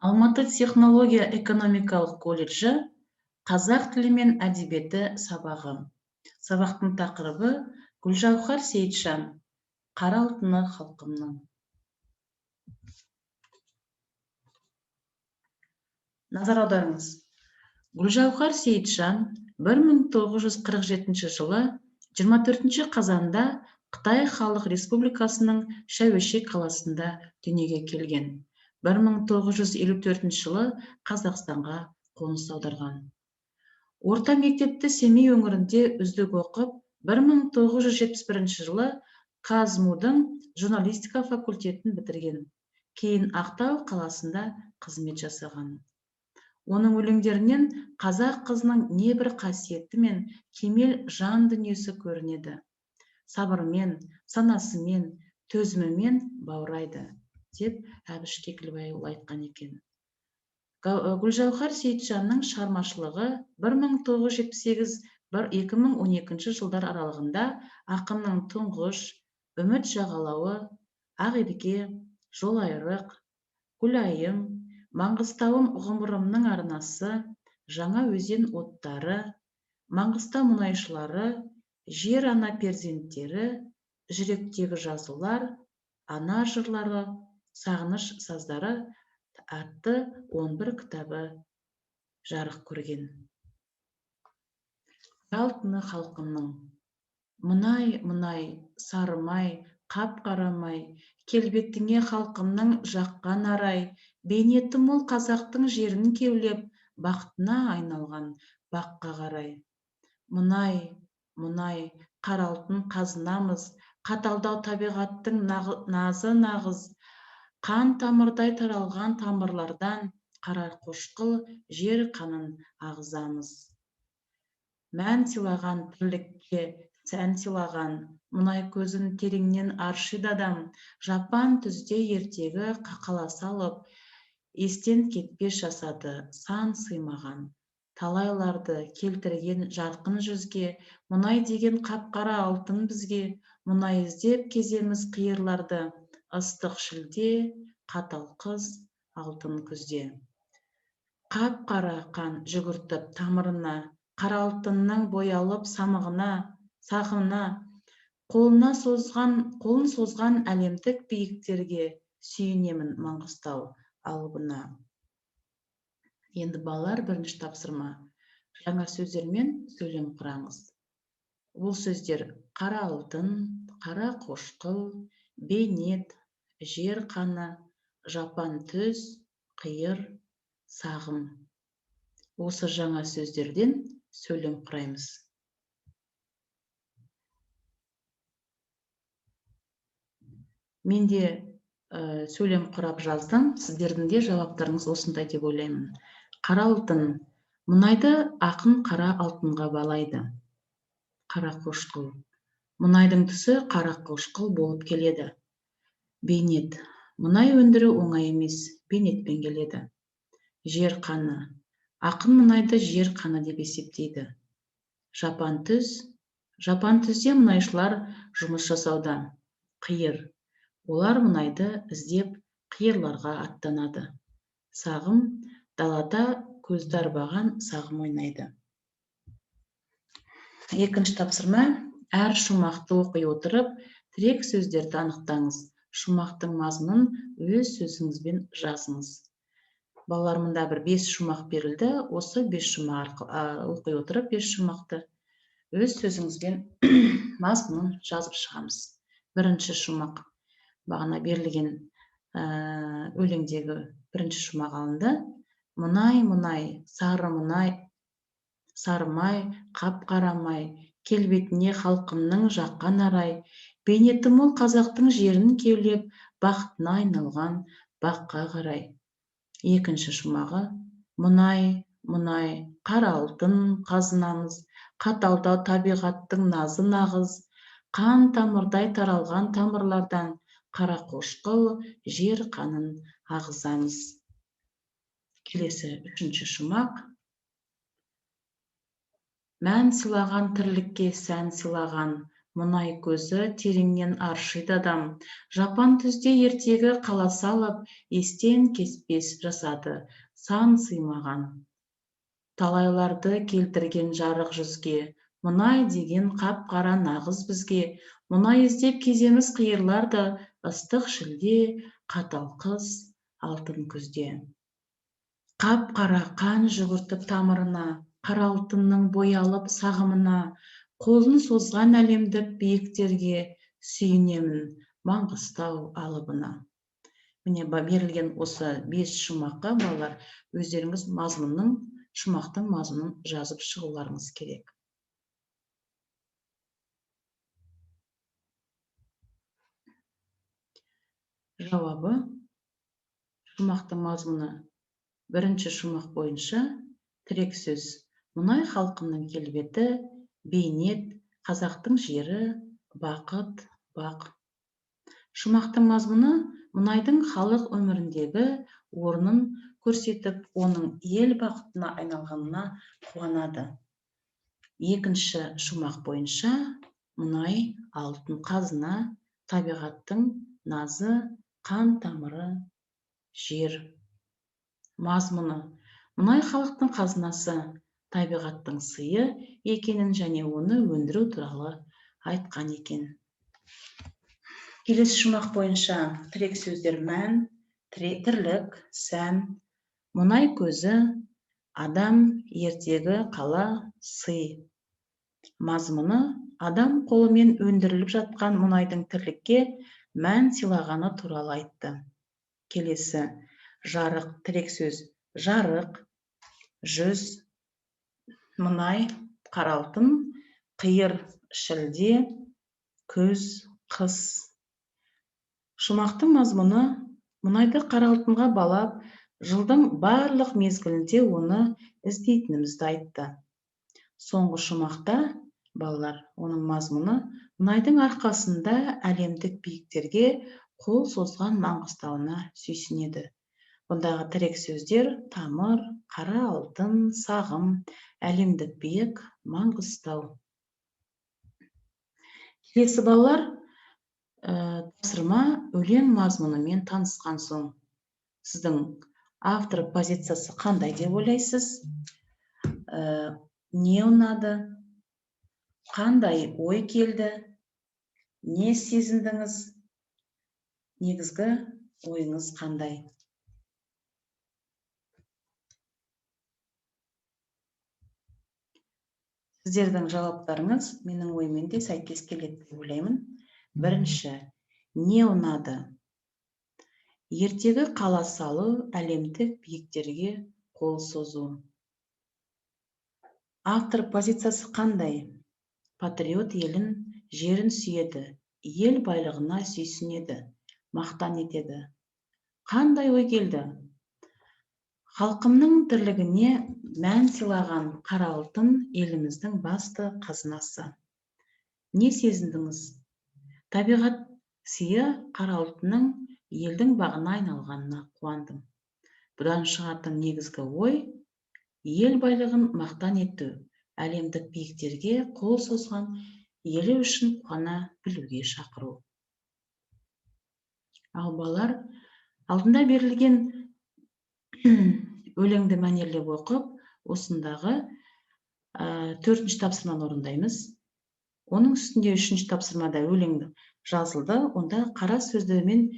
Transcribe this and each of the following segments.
Алматы технология экономикалық колледжі қазақ тілі мен әдебиеті сабағы. Сабақтың тақырыбы Гүлжауһар Сейітжан, қара алтыны халқымның. Назар аударыңыз. Гүлжауһар Сейітжан 1947 жылы 24 қазанда Қытай Халық Республикасының Шәуешек қаласында дүниеге келген. 1954 жылы Қазақстанға қоныс аударған. Орта мектепті Семей өңірінде үздік оқып, 1971 жылы КазМУ-дың журналистика факультетін бітірген. Кейін Ақтау қаласында қызмет жасаған. Оның өлеңдерінен қазақ қызының небір қасиеті мен кемел жан дүниесі көрінеді. Сабырмен, санасымен, төзімімен баурайды, деп Әбіш Кекілбайұлы айтқан екен. Гүлжауһар Сейітжанның шығармашылығы 1978-2012 жылдар аралығында ақынның Тұңғыш, Үміт жағалауы, Ақерке, Жолайрық, Гүлайым, Маңғыстауым ғұмырымның арнасы, Жаңа өзен оттары, Маңғыстау мұнайшылары, Жер ана перзенттері, Жүректегі жазулар, Ана жырлары, Сағыныш саздары атты 11 кітабы жарық көрген. Алтыны халқымның. Мұнай, мұнай, сарымай, қап-қарамай, келбетіңе халқымның жаққан арай, бейнеті мол қазақтың жерін кеулеп, бақытына айналған баққа қарай. Мұнай, мұнай, қара алтын қазынамыз, қаталдау табиғаттың назы нағыз, қан тамырдай таралған тамырлардан қара қошқыл жер қанын ағызамыз. Мән сыйлаған тірлікке сән сыйлаған, мұнай көзін тереңнен аршиды адам, жапан түзде ертегі қақала салып, естен кетпес жасады сан сыймаған. Талайларды келтірген жарқын жүзге, мұнай деген қап-қара алтын бізге, мұнай іздеп кеземіз қиырларды, ыстық шілде, қатал қыз, алтын күзде. Қап-қара қан жүгіртіп тамырына, қара алтынның боялып самығына, сағына, қолын созған әлемдік биіктерге, сүйінемін Маңғыстау алыбына. Енді балалар, бірінші тапсырма. Жаңа сөздермен сөйлем құраңыз. Бұл сөздер қара алтын, қара қошқыл, бейнет, жер қаны, жапан түз, қиыр, сағым. Осы жаңа сөздерден сөйлем құраймыз. Мен де сөйлем құрап жаздым. Сіздердің де жауаптарыңыз осындай деп ойлаймын. Қара алтын. Мұнайды ақын қара алтынға балайды. Қара қошқыл. Мұнайдың түсі қара қошқыл болып келеді. Бейнет. Мұнай өндіру оңай емес, бейнетпен келеді. Жер қаны. Ақын мұнайды жер қаны деп есептейді. Жапан түз. Жапан түзде мұнайшылар жұмыс жасауда. Қиыр. Олар мұнайды іздеп қиырларға аттанады. Сағым. Далада көзді арбаған сағым ойнайды. Екінші тапсырма. Әр шумақты оқи отырып, тірек сөздерді анықтаңыз. Шумақтың мазмұнын өз сөзіңізбен жазыңыз. Балалар, мұнда бір 5 шумақ берілді. Осы 5 шумақ оқи отырып, 5 шумақты өз сөзіңізбен мазмұнын жазып шығамыз. Бірінші шумақ. Бағана берілген өлеңдегі бірінші шумақ алынды. Мұнай, мұнай, сары мұнай, сарымай, қап-қарамай, келбетіне халқымның жаққан арай, бейнеті мол қазақтың жерін кеулеп, бақытына айналған баққа қарай. Екінші шумағы. Мұнай, мұнай, қара алтын қазынамыз, қаталдау табиғаттың назы нағыз, қан тамырдай таралған тамырлардан қара қошқыл жер қанын ағызамыз. Келесі үшінші шумақ. Мән сыйлаған тірлікке сән сыйлаған, Мұнай көзі тереңнен аршиды адам. Жапан түзде ертегі қала салып, естен кеспес жасады, сан сыймаған. Талайларды келтірген жарық жүзге, мұнай деген қап-қара нағыз бізге. Мұнай іздеп кеземіз қиырларды, ыстық шілде, қатал қыс, алтын күзде. Қап-қара қан жүгіртіп тамырына, қара алтынның боялып сағымына, қолын созған әлемдік биіктерге, сүйінемін Маңғыстау алыбына. Міне берілген осы 5 шумаққа балалар өздеріңіз шумақтың мазмұнын жазып шығуларыңыз керек. Жауабы: шумақтың мазмұны. Бірінші шумақ бойынша тірек сөз: мұнай халқының келбеті, бейнет, қазақтың жері, бақыт, бақ. Шумақтың мазмұны мұнайдың халық өміріндегі орнын көрсетіп, оның ел бақытына айналғанына қуанады. Екінші шумақ бойынша мұнай алтын қазына, табиғаттың назы, қан тамыры, жер. Мазмұны: мұнай халықтың қазынасы, табиғаттың сыйы екенін және оны өндіру туралы айтқан екен. Келесі шумақ бойынша тірек сөздер: мән, тірлік, сән, мұнай көзі, адам, ертегі, қала, сый. Мазмұны: адам қолымен өндіріліп жатқан мұнайдың тірлікке мән сыйлағаны туралы айтты. Келесі жарық тірек сөз: жарық, жүз, мұнай, қара алтын, қиыр, шілде, күз, қыс. Шумақтың мазмұны: мұнайды қара алтынға балап, жылдың барлық мезгілінде оны іздейтінімізді айтты. Соңғы шумақта балалар оның мазмұны: мұнайдың арқасында әлемдік биіктерге қол созған Маңғыстауына сүйсінеді. Бұндағы тірек сөздер: тамыр, қара алтын, сағым, әлемдік биік, Маңғыстау. Келесі балалар тапсырма: өлең мазмұнымен танысқан соң, сіздің автор позициясы қандай деп ойлайсыз? Не ұнады? Қандай ой келді? Не сезіндіңіз? Негізгі ойыңыз қандай? Сіздердің жауаптарыңыз менің оймен де сәйкес келеді деп ойлаймын. Бірінші: не ұнады? Ертегі қала салу, әлемдік биіктерге қол созу. Автор позициясы қандай? Патриот елін, жерін сүйеді, ел байлығына сүйсінеді, мақтан етеді. Қандай ой келді? Халқымның тірлігіне мән сыйлаған қара алтын еліміздің басты қазынасы. Не сезіндіңіз? Табиғат сыйы қара алтынның елдің бағына айналғанына қуандым. Бұдан шығатын негізгі ой: ел байлығын мақтан ету, әлемдік биіктерге қол созған елі үшін қуана білуге шақыру. Ал балалар, алдында берілген өлеңді мәнерлеп оқып, осындағы 4-ші тапсырманы орындаймыз. Оның үстінде 3-ші тапсырмада өлеңді жазылды. Онда қара сөздермен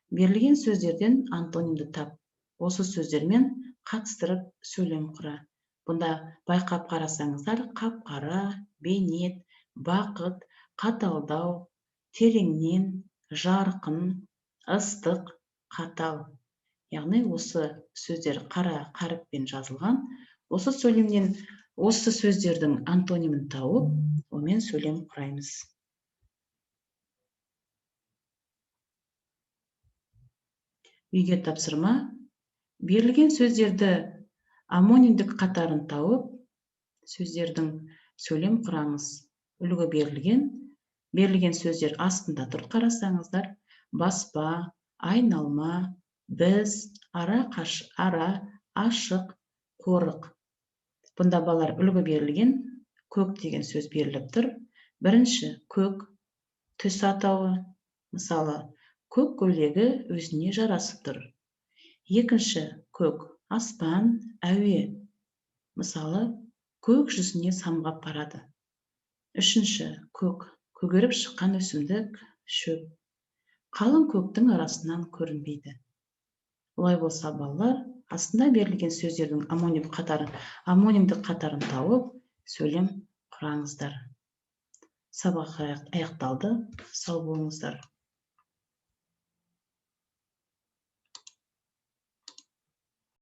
берілген сөздерден антонимді тап. Осы сөздермен қатыстырып сөйлем құра. Бұнда байқап қарасаңыздар: қап-қара, бейнет, бақыт, қаталдау, тереңнен, жарқын, ыстық, қатал. Яғни осы сөздер қара қаріппен жазылған. Осы сөйлемнен осы сөздердің антонимін тауып, онымен сөйлем құраймыз. Үйге тапсырма: берілген сөздерді омонимдік қатарын тауып, сөздердің сөйлем құраңыз. Үлгі берілген сөздер астында тұр, қарасаңыздар: баспа, айналма, біз, ара, ашық, қорық. Бұнда балалар үлгі берілген көк деген сөз беріліп тұр. Бірінші, көк, түс атауы. Мысалы, көк көйлегі өзіне жарасып тұр. Екінші, көк, аспан, әуе. Мысалы, көк жүзіне самғап барады. Үшінші, көк, көгеріп шыққан өсімдік, шөп. Қалың көктің арасынан көрінбейді. Олай болса, балалар, астында берілген сөздердің амонимдік қатарын тауып, сөйлем құраңыздар. Сабақ аяқталды. Сау болыңыздар.